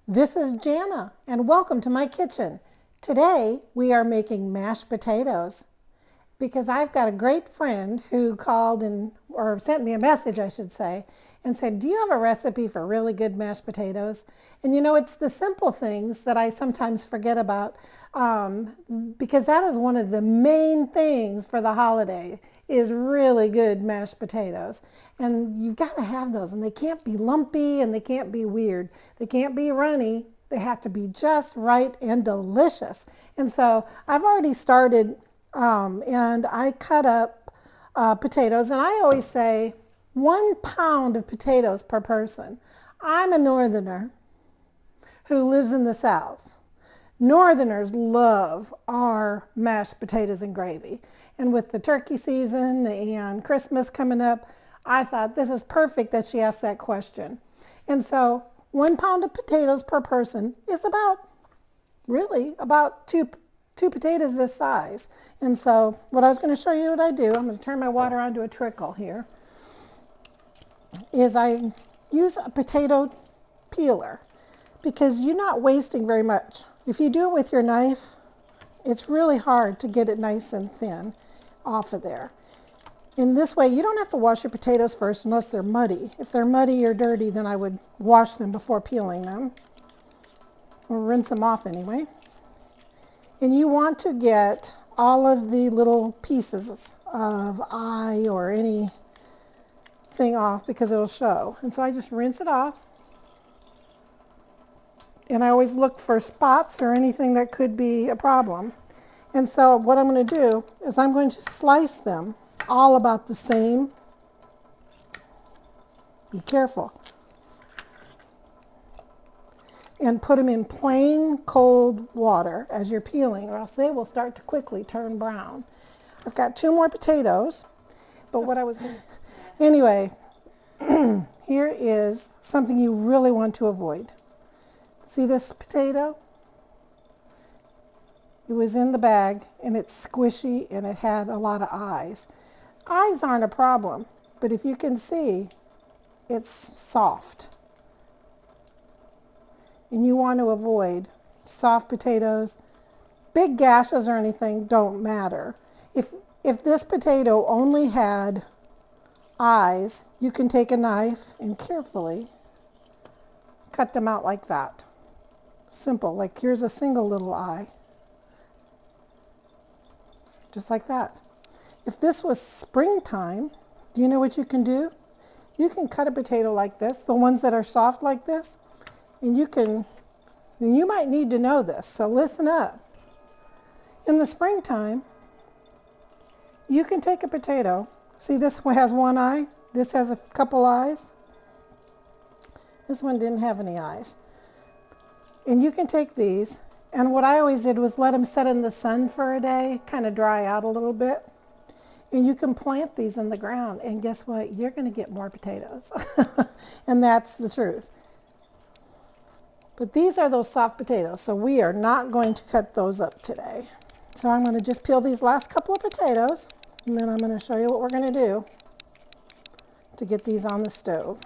This is Jana, and welcome to my kitchen. Today we are making mashed potatoes because I've got a great friend who called or sent me a message, I should say, and said, do you have a recipe for really good mashed potatoes? And you know, it's the simple things that I sometimes forget about because that is one of the main things for the holiday is really good mashed potatoes. And you've got to have those, and they can't be lumpy and they can't be weird. They can't be runny. They have to be just right and delicious. And so I've already started and I cut up potatoes, and I always say 1 pound of potatoes per person. I'm a northerner who lives in the South. Northerners love our mashed potatoes and gravy. And with the turkey season and Christmas coming up, I thought this is perfect that she asked that question. And so 1 pound of potatoes per person is about two potatoes this size. And so what I was going to show you what I do, I'm going to turn my water on to a trickle here, is I use a potato peeler because you're not wasting very much. If you do it with your knife, it's really hard to get it nice and thin off of there. In this way, you don't have to wash your potatoes first unless they're muddy. If they're muddy or dirty, then I would wash them before peeling them, or rinse them off anyway. And you want to get all of the little pieces of eye or anything off because it'll show. And so I just rinse it off. And I always look for spots or anything that could be a problem. And so what I'm going to do is I'm going to slice them all about the same. Be careful. And put them in plain cold water as you're peeling, or else they will start to quickly turn brown. I've got 2 more potatoes, but what I was going to... Anyway, here is something you really want to avoid. See this potato? It was in the bag, and it's squishy, and it had a lot of eyes. Eyes aren't a problem, but if you can see, it's soft. And you want to avoid soft potatoes. Big gashes or anything don't matter. If this potato only had eyes, you can take a knife and carefully cut them out like that. Simple, like here's a single little eye. Just like that. If this was springtime, do you know what you can do? You can cut a potato like this, the ones that are soft like this, and you might need to know this, so listen up. In the springtime, you can take a potato. See, this one has 1 eye. This has a couple eyes. This one didn't have any eyes. And you can take these, and what I always did was let them set in the sun for a day, kind of dry out a little bit. And you can plant these in the ground, and guess what? You're going to get more potatoes. And that's the truth. But these are those soft potatoes, so we are not going to cut those up today. So I'm going to just peel these last couple of potatoes, and then I'm going to show you what we're going to do to get these on the stove.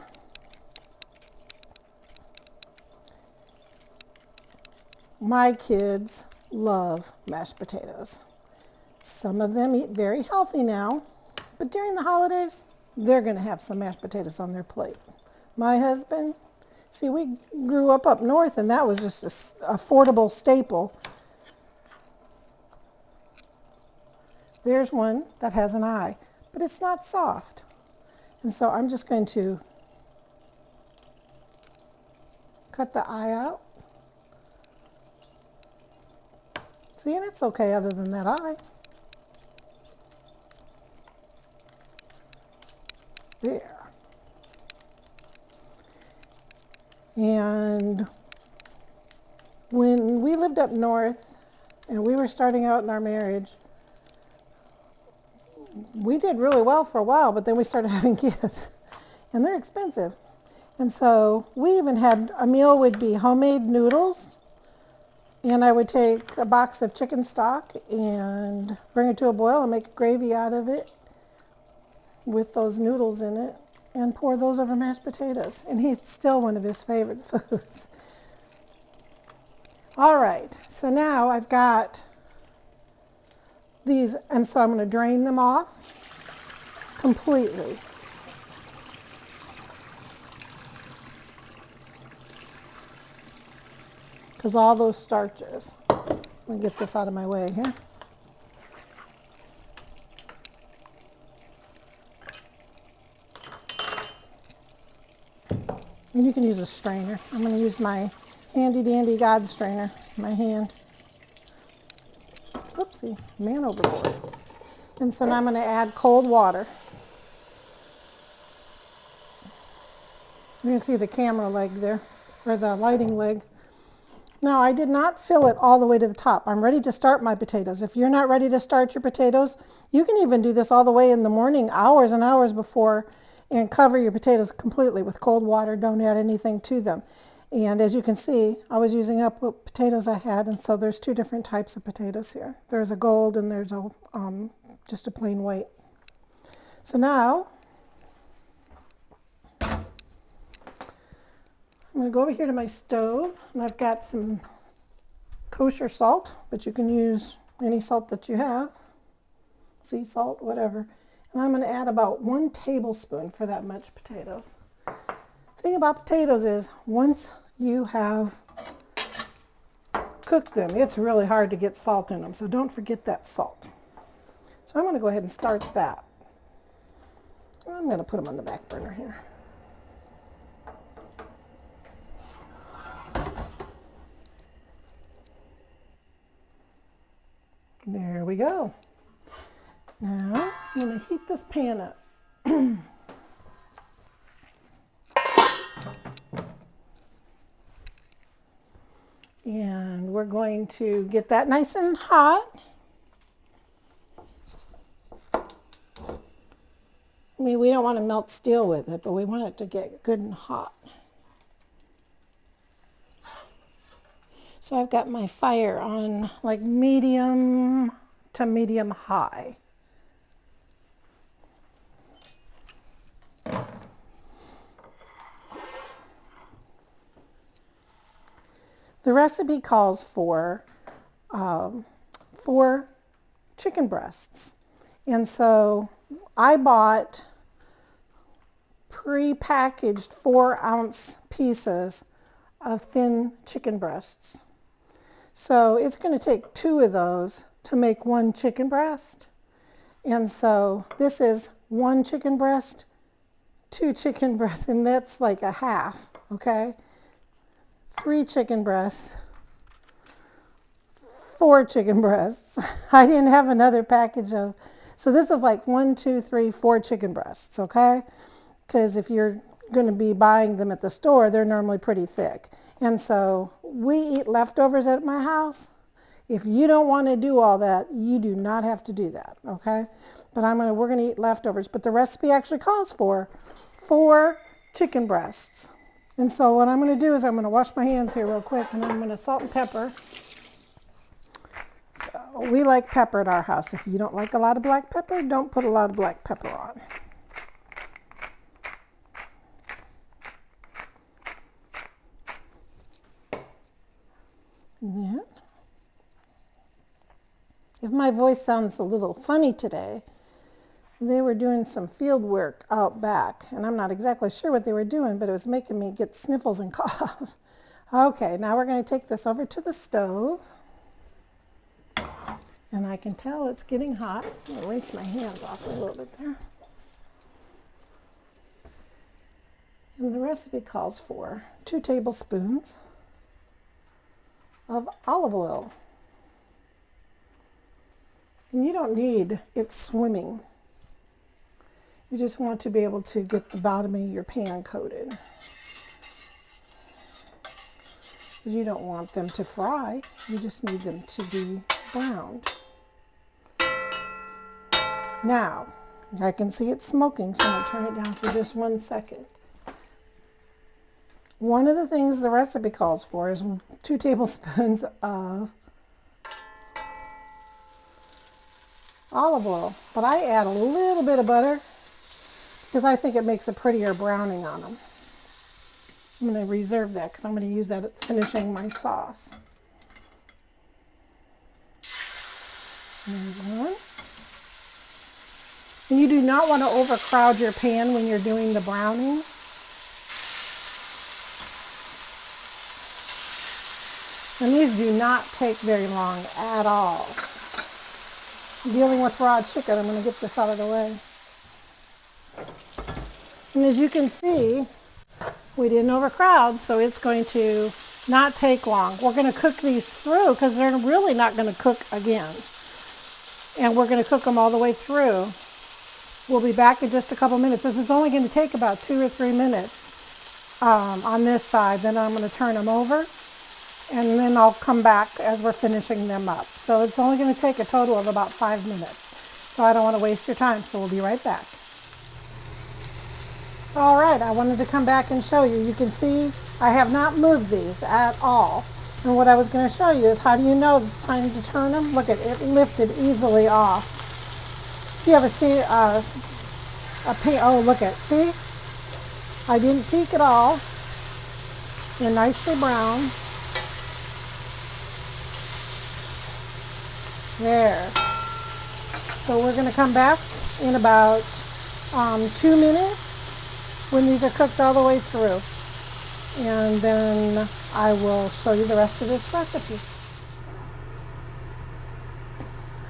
My kids love mashed potatoes. Some of them eat very healthy now, but during the holidays, they're going to have some mashed potatoes on their plate. My husband, see, we grew up north, and that was just an affordable staple. There's one that has an eye, but it's not soft. And so I'm just going to cut the eye out. See, and it's okay other than that eye. There. And when we lived up north and we were starting out in our marriage, we did really well for a while, but then we started having kids, and they're expensive. And so we even had a meal would be homemade noodles, and I would take a box of chicken stock and bring it to a boil and make gravy out of it with those noodles in it and pour those over mashed potatoes. And it's still one of his favorite foods. All right, so now I've got these, and so I'm going to drain them off completely. Because all those starches. Let me get this out of my way here. And you can use a strainer. I'm going to use my handy dandy God strainer in my hand. Oopsie, man overboard. And so now I'm going to add cold water. You can see the camera leg there, or the lighting leg. Now, I did not fill it all the way to the top. I'm ready to start my potatoes. If you're not ready to start your potatoes, you can even do this all the way in the morning, hours and hours before, and cover your potatoes completely with cold water. Don't add anything to them. And as you can see, I was using up what potatoes I had, and so there's two different types of potatoes here. There's a gold and there's a just a plain white. So now, I'm going to go over here to my stove, and I've got some kosher salt, but you can use any salt that you have, sea salt, whatever. And I'm going to add about 1 tablespoon for that much potatoes. The thing about potatoes is once you have cooked them, it's really hard to get salt in them, so don't forget that salt. So I'm going to go ahead and start that. I'm going to put them on the back burner here. There we go. Now I'm going to heat this pan up. And we're going to get that nice and hot. I mean, we don't want to melt steel with it, but we want it to get good and hot. So I've got my fire on like medium to medium high. The recipe calls for 4 chicken breasts. And so I bought pre-packaged 4-ounce pieces of thin chicken breasts. So it's going to take 2 of those to make 1 chicken breast. And so this is 1 chicken breast, 2 chicken breasts, and that's like a half, okay? 3 chicken breasts, 4 chicken breasts. I didn't have another package of, so this is like 1, 2, 3, 4 chicken breasts, okay? Because if you're going to be buying them at the store, they're normally pretty thick. And so we eat leftovers at my house. If you don't want to do all that, you do not have to do that, okay? But we're going to eat leftovers. But the recipe actually calls for 4 chicken breasts. And so what I'm going to do is I'm going to wash my hands here real quick, and I'm going to salt and pepper. So we like pepper at our house. If you don't like a lot of black pepper, don't put a lot of black pepper on. And then, if my voice sounds a little funny today, they were doing some field work out back, and I'm not exactly sure what they were doing, but it was making me get sniffles and cough. Okay, now we're going to take this over to the stove, and I can tell it's getting hot. I'm going to rinse my hands off a little bit there. And the recipe calls for 2 tablespoons of olive oil. And you don't need it swimming. You just want to be able to get the bottom of your pan coated. You don't want them to fry. You just need them to be browned. Now, I can see it smoking, so I'm going to turn it down for just 1 second. One of the things the recipe calls for is 2 tablespoons of olive oil, but I add a little bit of butter because I think it makes a prettier browning on them. I'm going to reserve that because I'm going to use that at finishing my sauce. And you do not want to overcrowd your pan when you're doing the browning. And these do not take very long at all. Dealing with raw chicken, I'm going to get this out of the way. And as you can see, we didn't overcrowd, so it's going to not take long. We're going to cook these through because they're really not going to cook again. And we're going to cook them all the way through. We'll be back in just a couple minutes. This is only going to take about 2 or 3 minutes on this side. Then I'm going to turn them over, and then I'll come back as we're finishing them up. So it's only going to take a total of about 5 minutes. So I don't want to waste your time, so we'll be right back. All right, I wanted to come back and show you. You can see I have not moved these at all. And what I was going to show you is how do you know it's time to turn them? Look at it, lifted easily off. If you have a pan, oh look at, see? I didn't peek at all. They're nicely brown. There. So we're going to come back in about 2 minutes. When these are cooked all the way through, and then I will show you the rest of this recipe.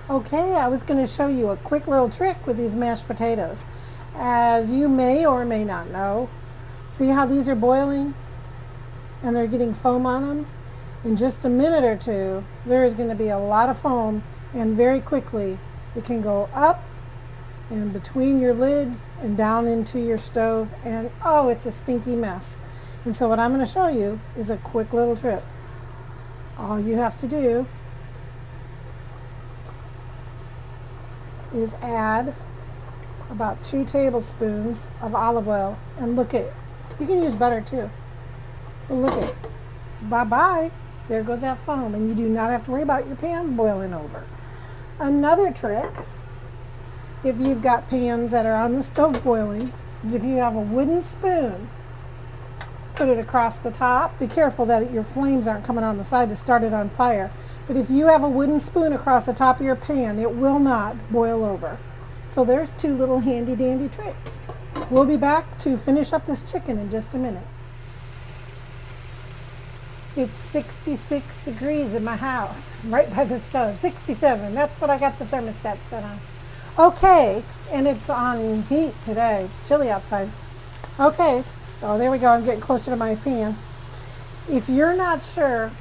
Okay, I was going to show you a quick little trick with these mashed potatoes. As you may or may not know, see how these are boiling and they're getting foam on them? In just a minute or two, there is going to be a lot of foam, and very quickly it can go up and between your lid and down into your stove, and oh, it's a stinky mess. And so what I'm going to show you is a quick little trick. All you have to do is add about 2 tablespoons of olive oil, and look at, you can use butter too, but look at, bye-bye, there goes that foam, and you do not have to worry about your pan boiling over. Another trick, if you've got pans that are on the stove boiling, is if you have a wooden spoon, put it across the top. Be careful that your flames aren't coming on the side to start it on fire. But if you have a wooden spoon across the top of your pan, it will not boil over. So there's 2 little handy dandy tricks. We'll be back to finish up this chicken in just a minute. It's 66 degrees in my house, right by the stove. 67, that's what I got the thermostat set on. Okay, and it's on heat today. It's chilly outside. Okay, oh there we go, I'm getting closer to my pan. If you are not sure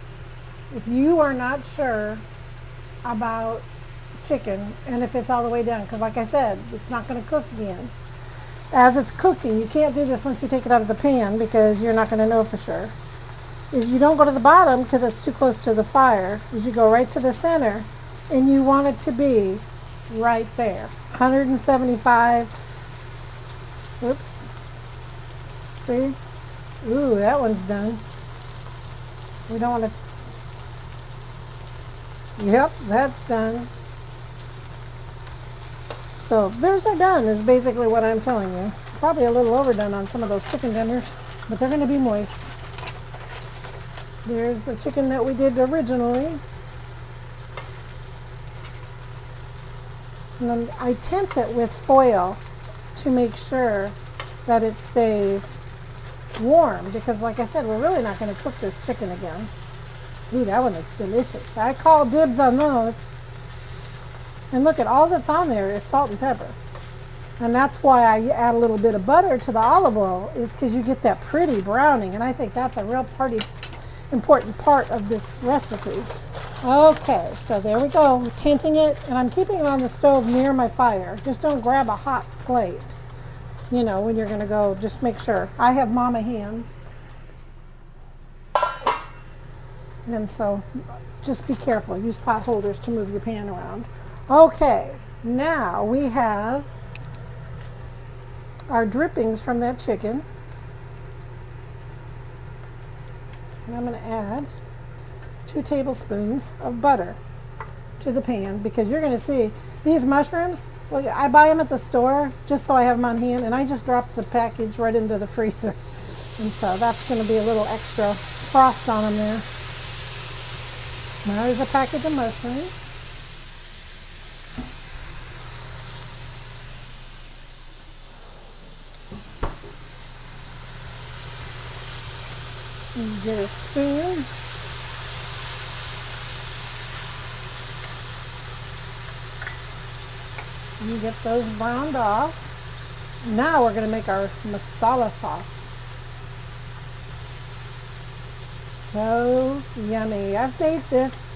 about chicken and if it's all the way done, because like I said, it's not going to cook again. As it's cooking, you can't do this once you take it out of the pan because you're not going to know for sure, is you don't go to the bottom because it's too close to the fire, is you go right to the center, and you want it to be right there, 175. Oops. See? Ooh, that one's done. We don't want to. Yep, that's done. So theirs are done is basically what I'm telling you. Probably a little overdone on some of those chicken dinners, but they're going to be moist. There's the chicken that we did originally. And then I tent it with foil to make sure that it stays warm, because like I said, we're really not going to cook this chicken again. Ooh, that one looks delicious. I call dibs on those. And look at all that's on there is salt and pepper. And that's why I add a little bit of butter to the olive oil, is because you get that pretty browning, and I think that's a real important part of this recipe. Okay, so there we go, tenting it, and I'm keeping it on the stove near my fire. Just don't grab a hot plate, you know, when you're going to go. Just make sure. I have mama hands, and so just be careful. Use pot holders to move your pan around. Okay, now we have our drippings from that chicken. And I'm going to add 2 tablespoons of butter to the pan, because you're going to see these mushrooms, look, I buy them at the store just so I have them on hand, and I just drop the package right into the freezer. And so that's going to be a little extra frost on them there. Now there's a package of mushrooms. And get a spoon. And get those browned off. Now we're going to make our masala sauce. So yummy. I've made this,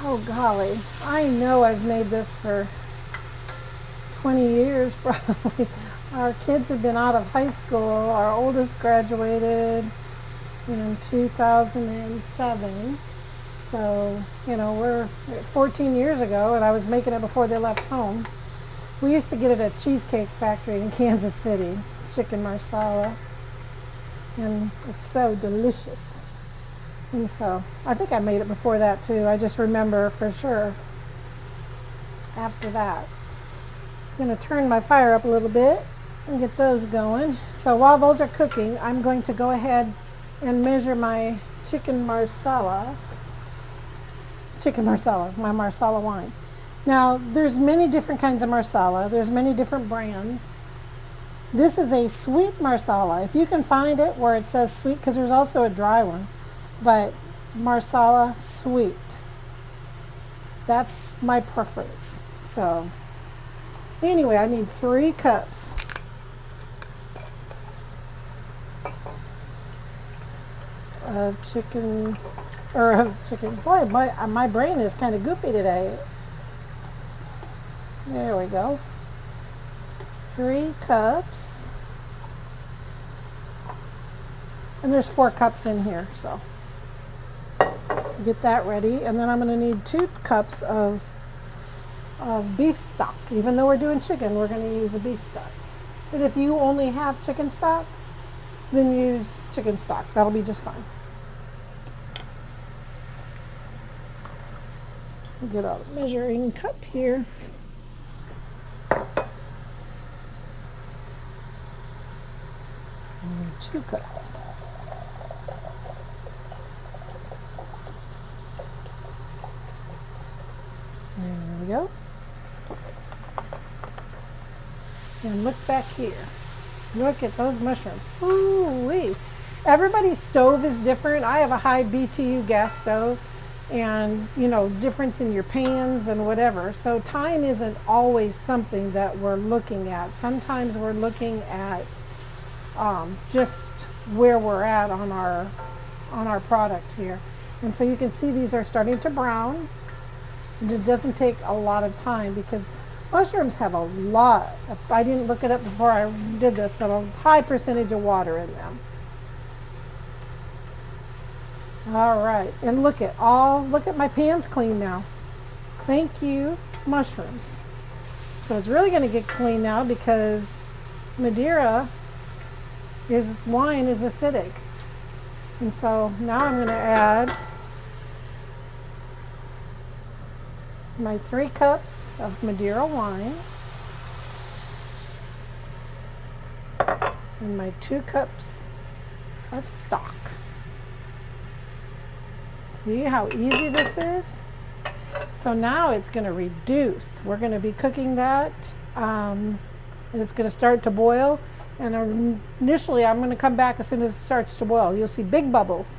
oh golly, I know I've made this for 20 years probably. Our kids have been out of high school. Our oldest graduated in 2007. So, you know, we're 14 years ago, and I was making it before they left home. We used to get it at Cheesecake Factory in Kansas City, chicken marsala, and it's so delicious. And so, I think I made it before that too. I just remember for sure after that. I'm going to turn my fire up a little bit and get those going. So while those are cooking, I'm going to go ahead and measure my chicken marsala, my marsala wine. Now, there's many different kinds of marsala. There's many different brands. This is a sweet marsala. If you can find it where it says sweet, because there's also a dry one, but marsala sweet. That's my preference. So, anyway, I need 3 cups. Of chicken, boy, my brain is kind of goofy today. There we go. 3 cups. And there's 4 cups in here, so get that ready. And then I'm going to need 2 cups of beef stock. Even though we're doing chicken, we're going to use a beef stock. But if you only have chicken stock, then use chicken stock. That'll be just fine. Get a measuring cup here. And 2 cups. There we go. And look back here. Look at those mushrooms. Ooh-wee. Everybody's stove is different. I have a high BTU gas stove, and you know, difference in your pans and whatever. So time isn't always something that we're looking at. Sometimes we're looking at just where we're at on our product here. And so you can see these are starting to brown. And it doesn't take a lot of time because mushrooms have a lot, I didn't look it up before I did this, but a high percentage of water in them. All right, and look at my pan's clean now. Thank you, mushrooms. So it's really going to get clean now because Madeira wine is acidic. And so now I'm going to add my 3 cups of Madeira wine and my 2 cups of stock. See how easy this is? So now it's going to reduce. We're going to be cooking that. It's going to start to boil. And initially I'm going to come back as soon as it starts to boil. You'll see big bubbles.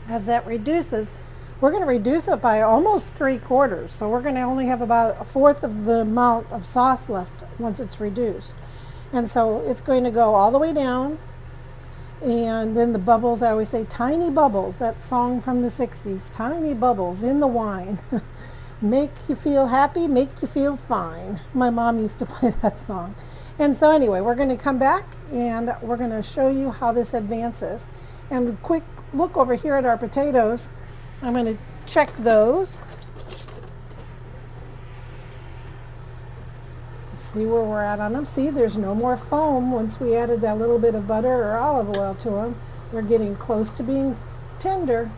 As that reduces, we're going to reduce it by almost 3/4. So we're going to only have about 1/4 of the amount of sauce left once it's reduced. And so it's going to go all the way down. And then the bubbles, I always say tiny bubbles, that song from the 60s, tiny bubbles in the wine. Make you feel happy, make you feel fine. My mom used to play that song. And so anyway, we're going to come back and we're going to show you how this advances. And a quick look over here at our potatoes. I'm going to check those. See where we're at on them. See, there's no more foam once we added that little bit of butter or olive oil to them. They're getting close to being tender.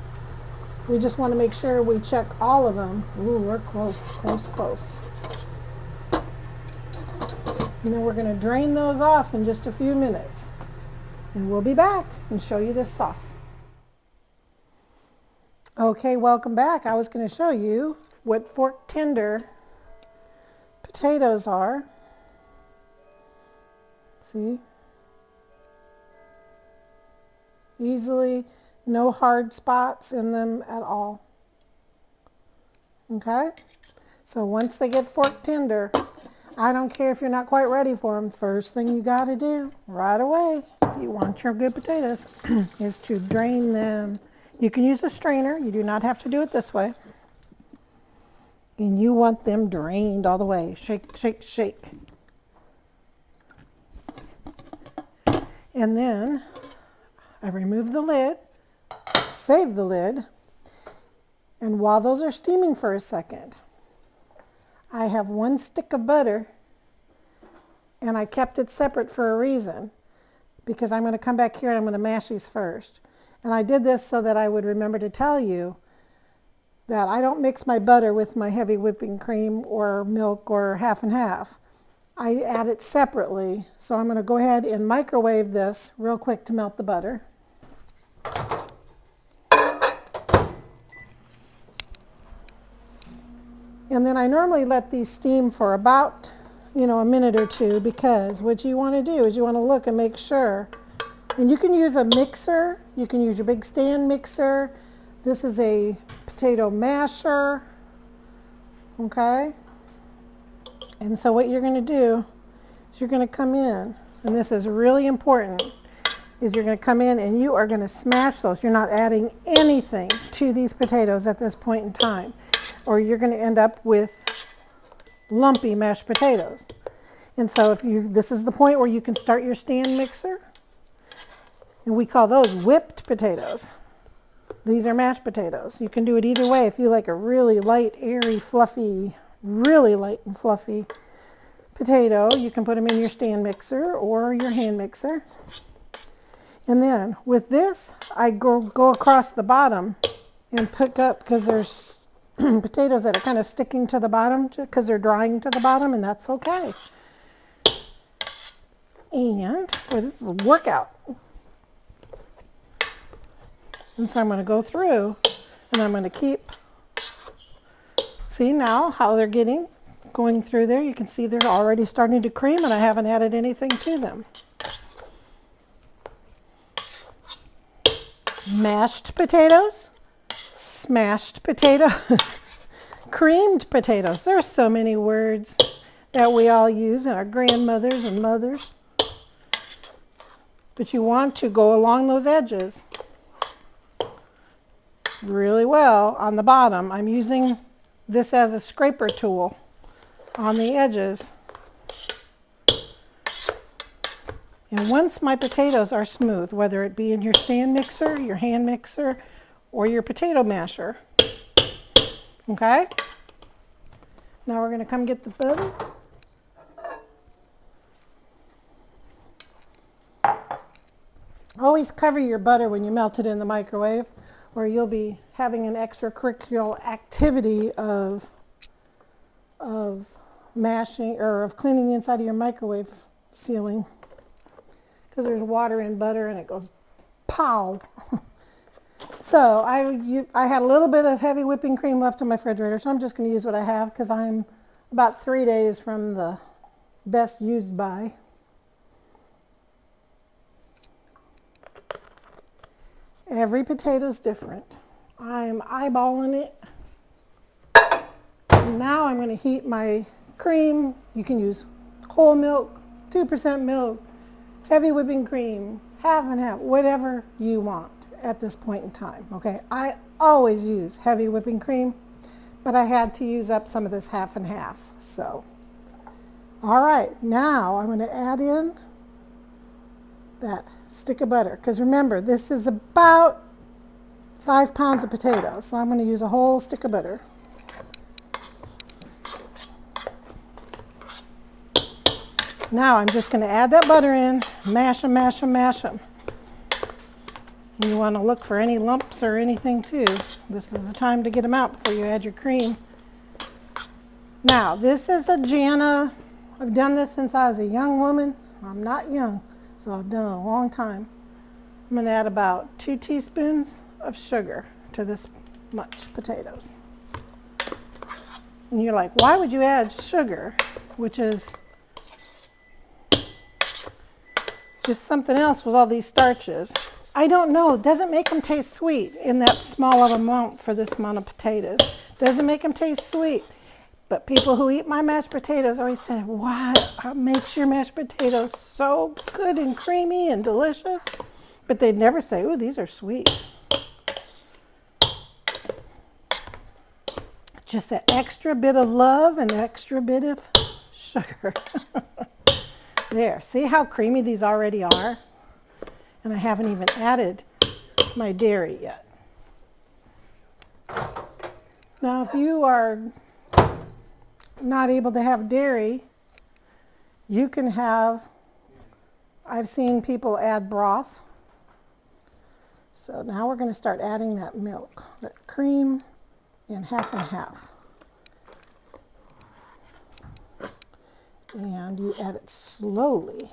We just want to make sure we check all of them. Ooh, we're close, close, close. And then we're going to drain those off in just a few minutes. And we'll be back and show you this sauce. Okay, welcome back. I was going to show you what fork tender potatoes are. See? easily, no hard spots in them at all. Okay? So once they get fork tender, I don't care if you're not quite ready for them. First thing you got to do right away, if you want your good potatoes, is to drain them. You can use a strainer. You do not have to do it this way. And you want them drained all the way. Shake, shake, shake. And then I remove the lid, save the lid, and while those are steaming for a second, I have 1 stick of butter, and I kept it separate for a reason, because I'm going to come back here and I'm going to mash these first. And I did this so that I would remember to tell you that I don't mix my butter with my heavy whipping cream or milk or half and half. I add it separately, so I'm going to go ahead and microwave this real quick to melt the butter. And then I normally let these steam for about, a minute or two, because what you want to do is you want to look and make sure. And you can use a mixer. You can use your big stand mixer. This is a potato masher. Okay? And so what you're going to do is you're going to come in, and this is really important, is you're going to come in and you are going to smash those. You're not adding anything to these potatoes at this point in time, or you're going to end up with lumpy mashed potatoes. And so this is the point where you can start your stand mixer, and we call those whipped potatoes. These are mashed potatoes. You can do it either way. If you like a really light, airy, fluffy, really light and fluffy potato, you can put them in your stand mixer or your hand mixer. And then with this, I go across the bottom and pick up, because there's potatoes that are kind of sticking to the bottom because they're drying to the bottom, and that's okay. And boy, this is a workout. And so I'm going to go through and I'm going to keep, see now how they're going through there. You can see they're already starting to cream, and I haven't added anything to them. Mashed potatoes, smashed potatoes, creamed potatoes. There's so many words that we all use, and our grandmothers and mothers. But you want to go along those edges really well on the bottom. I'm using this as a scraper tool on the edges. And once my potatoes are smooth, whether it be in your stand mixer, your hand mixer, or your potato masher, okay? Now we're going to come get the butter. Always cover your butter when you melt it in the microwave, or you'll be having an extracurricular activity of mashing or of cleaning the inside of your microwave ceiling, because there's water in butter and it goes pow. So I had a little bit of heavy whipping cream left in my refrigerator, so I'm just going to use what I have, because I'm about 3 days from the best used by. Every potato is different. I'm eyeballing it. And now I'm going to heat my cream. You can use whole milk, 2% milk, heavy whipping cream, half and half, whatever you want at this point in time. Okay, I always use heavy whipping cream, but I had to use up some of this half and half. So, all right, now I'm going to add in that stick of butter, because remember, this is about 5 pounds of potatoes, so I'm going to use a whole stick of butter. Now I'm just going to add that butter in, mash them, mash them, mash them. And you want to look for any lumps or anything too. This is the time to get them out before you add your cream. Now, this is a Jana. I've done this since I was a young woman. I'm not young, so I've done it a long time. I'm going to add about 2 teaspoons of sugar to this much potatoes. And you're like, why would you add sugar, which is just something else with all these starches? I don't know. It doesn't make them taste sweet in that small of amount for this amount of potatoes. Doesn't make them taste sweet. But people who eat my mashed potatoes always say, what makes your mashed potatoes so good and creamy and delicious? But they'd never say, ooh, these are sweet. Just that extra bit of love and extra bit of sugar. There, see how creamy these already are? And I haven't even added my dairy yet. Now, if you are not able to have dairy, you can have, I've seen people add broth. So now we're going to start adding that milk, that cream, and half. And you add it slowly.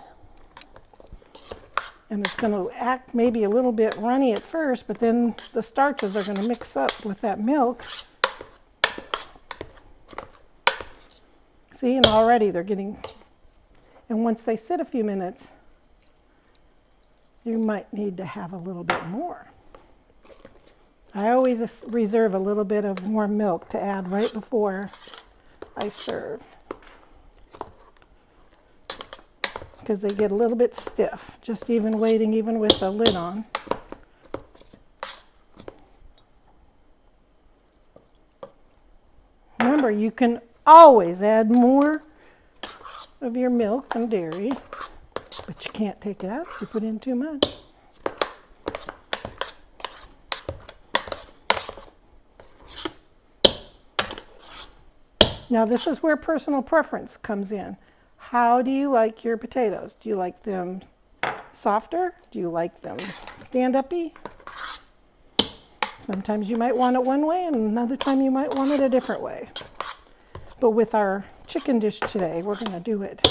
And it's going to act maybe a little bit runny at first, but then the starches are going to mix up with that milk. See, and already they're getting, and once they sit a few minutes, you might need to have a little bit more. I always reserve a little bit of more milk to add right before I serve, because they get a little bit stiff, just even waiting, even with the lid on. Remember, you can always add more of your milk and dairy, but you can't take it out if you put in too much. Now this is where personal preference comes in. How do you like your potatoes? Do you like them softer? Do you like them stand-up-y? Sometimes you might want it one way, and another time you might want it a different way. But with our chicken dish today, we're going to do it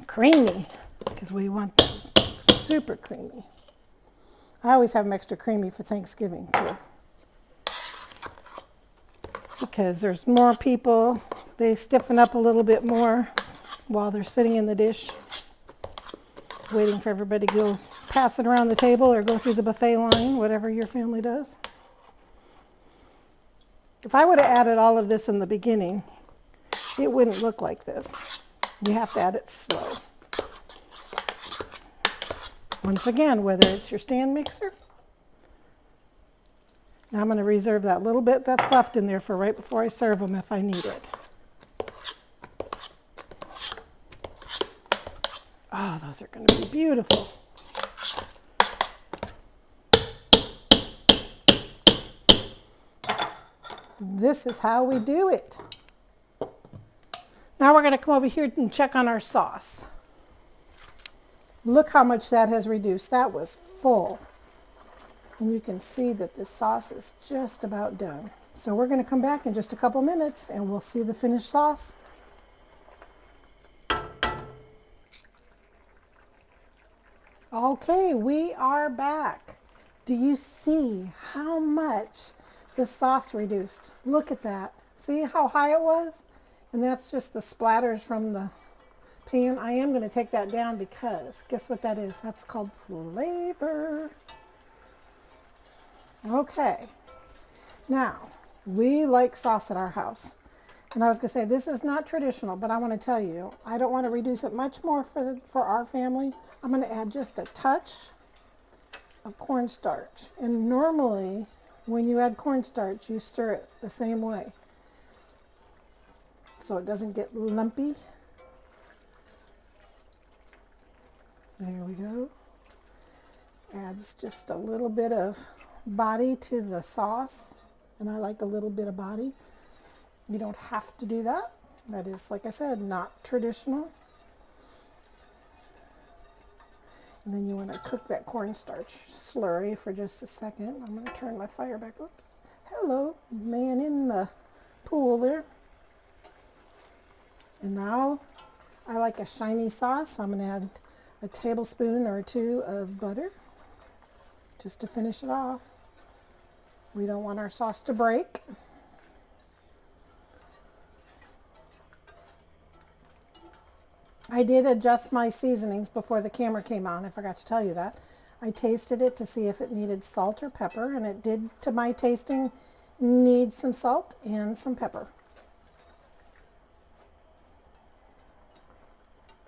creamy, because we want them super creamy. I always have them extra creamy for Thanksgiving too, because there's more people. They stiffen up a little bit more while they're sitting in the dish, waiting for everybody to go pass it around the table or go through the buffet line, whatever your family does. If I would have added all of this in the beginning, it wouldn't look like this. You have to add it slow. Once again, whether it's your stand mixer. Now I'm going to reserve that little bit that's left in there for right before I serve them if I need it. Oh, those are going to be beautiful. This is how we do it. Now we're going to come over here and check on our sauce. Look how much that has reduced. That was full. And you can see that this sauce is just about done. So we're going to come back in just a couple minutes and we'll see the finished sauce. Okay, we are back. Do you see how much the sauce reduced? Look at that. See how high it was? And that's just the splatters from the pan. I am going to take that down because guess what that is? That's called flavor. Okay. Now, we like sauce at our house. And I was going to say, this is not traditional, but I want to tell you, I don't want to reduce it much more for our family. I'm going to add just a touch of cornstarch. And normally, when you add cornstarch, you stir it the same way, so it doesn't get lumpy. There we go. Adds just a little bit of body to the sauce, and I like a little bit of body. You don't have to do that. That is, like I said, not traditional. And then you want to cook that cornstarch slurry for just a second. I'm going to turn my fire back up. Hello, man in the pool there. And now I like a shiny sauce. So I'm going to add a tablespoon or two of butter just to finish it off. We don't want our sauce to break. I did adjust my seasonings before the camera came on. I forgot to tell you that. I tasted it to see if it needed salt or pepper, and it did, to my tasting, need some salt and some pepper.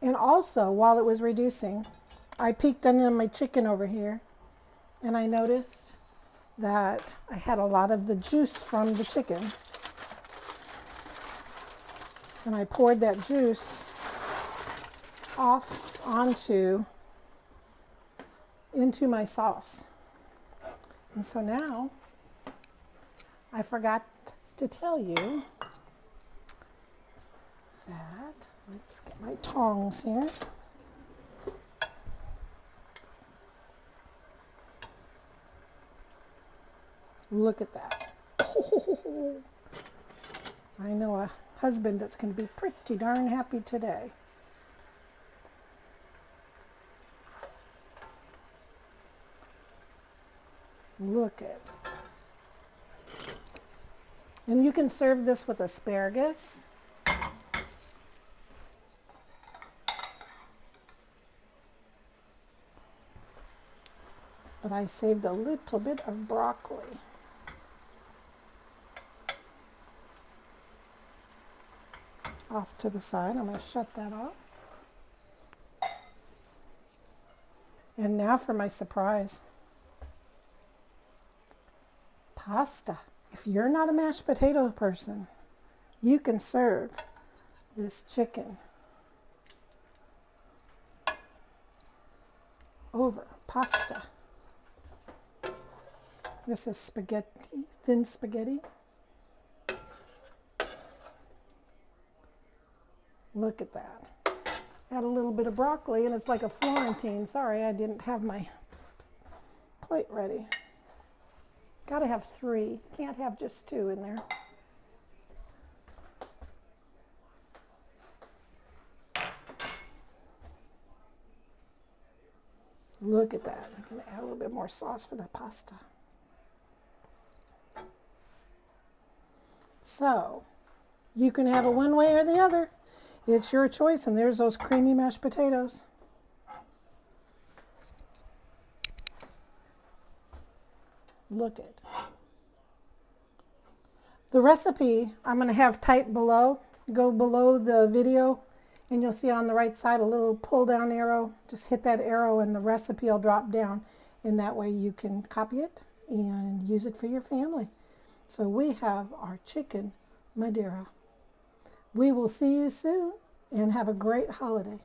And also, while it was reducing, I peeked under my chicken over here, and I noticed that I had a lot of the juice from the chicken. And I poured that juice off into my sauce. And so now, I forgot to tell you that, let's get my tongs here. Look at that. Oh, I know a husband that's going to be pretty darn happy today. Look at. And you can serve this with asparagus. But I saved a little bit of broccoli. Off to the side. I'm going to shut that off. And now for my surprise. Pasta. If you're not a mashed potato person, you can serve this chicken over pasta. This is spaghetti, thin spaghetti. Look at that. Add a little bit of broccoli and it's like a Florentine. Sorry, I didn't have my plate ready. Gotta have 3. Can't have just 2 in there. Look at that. I'm gonna add a little bit more sauce for the pasta. So, you can have it one way or the other. It's your choice, and there's those creamy mashed potatoes. Look at. The recipe I'm going to have typed below. Go below the video, and you'll see on the right side a little pull down arrow. Just hit that arrow and the recipe will drop down, and that way you can copy it and use it for your family. So we have our chicken Madeira. We will see you soon, and have a great holiday.